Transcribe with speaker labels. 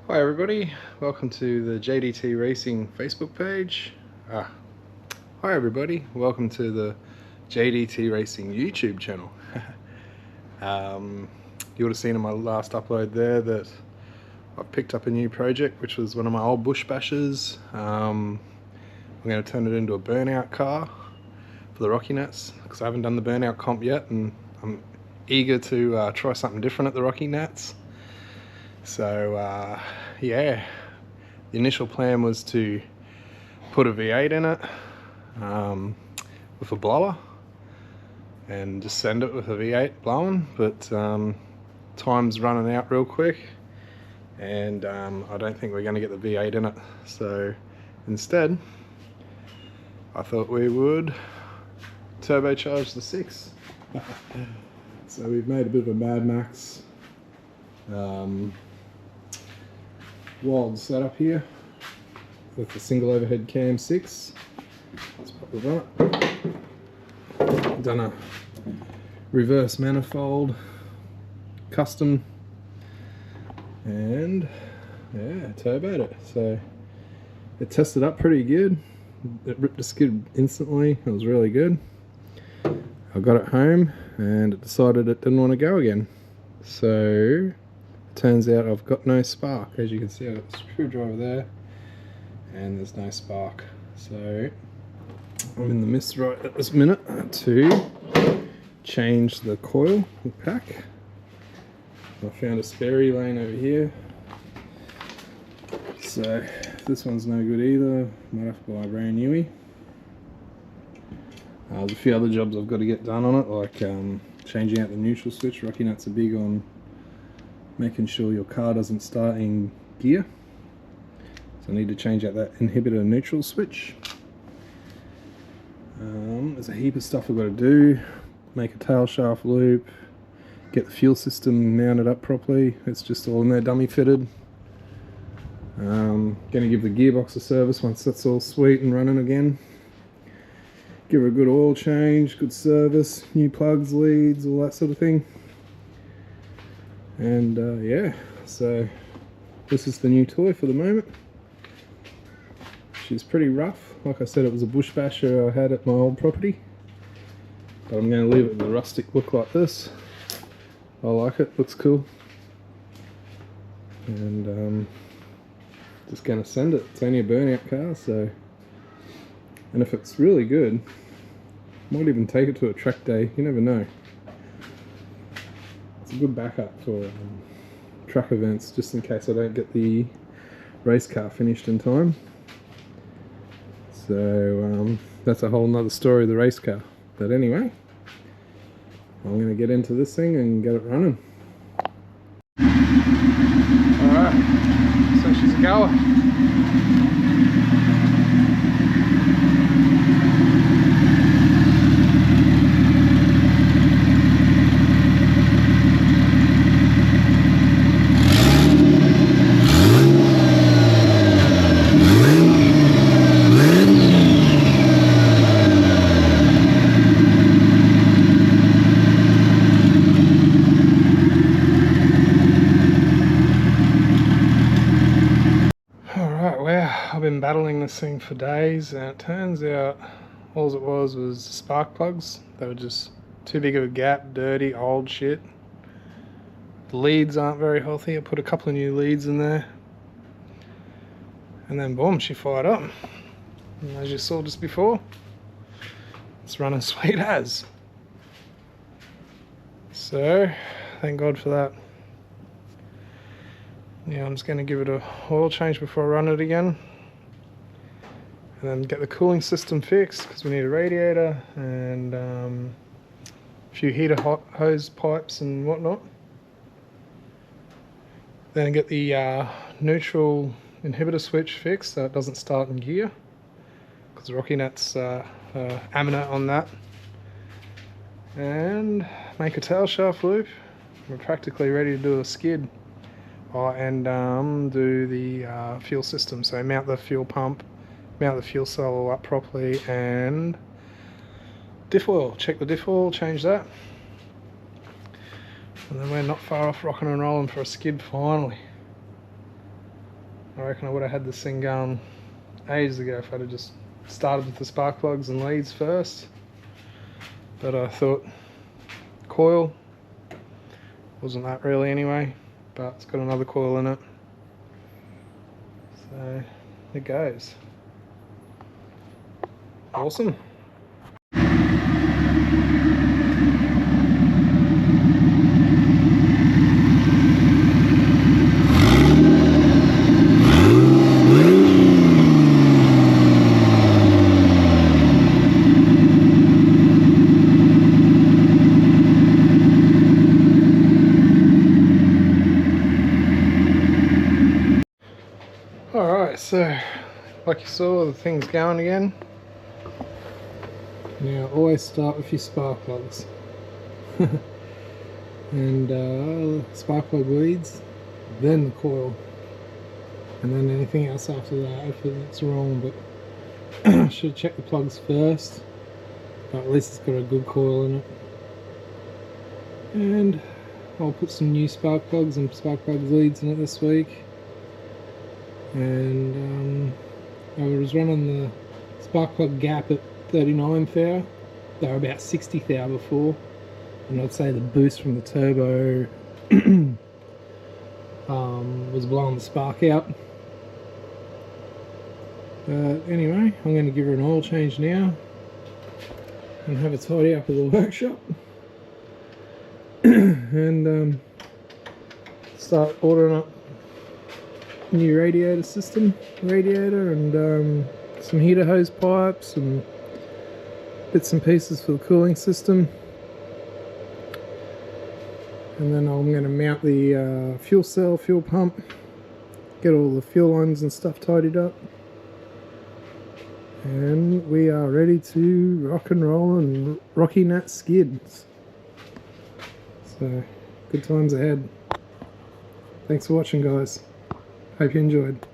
Speaker 1: Hi everybody, welcome to the JDT Racing Facebook page. Hi everybody, welcome to the JDT Racing YouTube channel. You would have seen in my last upload there that I've picked up a new project, which was one of my old bush bashers. I'm going to turn it into a Burnout car for the Rocknatts, because I haven't done the Burnout comp yet and I'm eager to try something different at the Rocknatts. So yeah, the initial plan was to put a V8 in it with a blower and just send it with a V8 blowing, but time's running out real quick and I don't think we're going to get the V8 in it. So instead I thought we would turbocharge the 6. So we've made a bit of a Mad Max wild setup here with the single overhead cam 6. Let's pop it on. Done a reverse manifold custom and yeah, turboed it. So it tested up pretty good. It ripped the skid instantly. It was really good. I got it home and it decided it didn't want to go again. So turns out I've got no spark. As you can see, I've got the screwdriver there and there's no spark. So I'm in the midst right at this minute to change the coil pack. I found a spare lane over here. So this one's no good either. Might have to buy a brand newie. There's a few other jobs I've got to get done on it, like changing out the neutral switch. Rocknatts are big on making sure your car doesn't start in gear, so I need to change out that inhibitor neutral switch. There's a heap of stuff I've got to do. Make a tail shaft loop, get the fuel system mounted up properly. It's just all in there dummy fitted. Going to give the gearbox a service once that's all sweet and running again. Give her a good oil change, good service, new plugs, leads, all that sort of thing. And yeah, so this is the new toy for the moment. She's pretty rough. Like I said, it was a bush basher I had at my old property, but I'm going to leave it with a rustic look like this. I like it, looks cool. And just going to send it. It's only a Burnout car, so, and if it's really good, might even take it to a track day, you never know. It's a good backup for track events, just in case I don't get the race car finished in time. So that's a whole nother story of the race car. But anyway, I'm going to get into this thing and get it running. Alright, so she's a goer. I've been battling this thing for days, and it turns out all it was spark plugs. They were just too big of a gap, dirty, old shit. The leads aren't very healthy. I put a couple of new leads in there, and then boom, she fired up. And as you saw just before, it's running sweet as. So thank God for that. Yeah, I'm just going to give it a oil change before I run it again, and then get the cooling system fixed, because we need a radiator and a few heater hose pipes and whatnot. Then get the neutral inhibitor switch fixed so it doesn't start in gear, because the Rocknatts aminate on that. And make a tail shaft loop. We're practically ready to do a skid. And do the fuel system, so mount the fuel pump, mount the fuel cell up properly, and diff oil, check the diff oil, change that, and then we're not far off rocking and rolling for a skid finally. I reckon I would have had this thing going ages ago if I'd have just started with the spark plugs and leads first. But I thought coil wasn't that really anyway, but it's got another coil in it, so it goes. Awesome. Alright, so like you saw, the thing's going again. Now always start with your spark plugs and spark plug leads, then the coil, and then anything else after that if it's wrong, but I should check the plugs first, but at least it's got a good coil in it. And I'll put some new spark plugs and spark plug leads in it this week. And I was running the spark plug gap at 39 thou. They were about 60 thou before, and I'd say the boost from the turbo was blowing the spark out. But anyway, I'm going to give her an oil change now and have a tidy up of the workshop and start ordering up new radiator and some heater hose pipes and bits and pieces for the cooling system. And then I'm going to mount the fuel cell, fuel pump, get all the fuel lines and stuff tidied up, and we are ready to rock and roll and Rocknatts skids. So good times ahead. Thanks for watching, guys. Hope you enjoyed.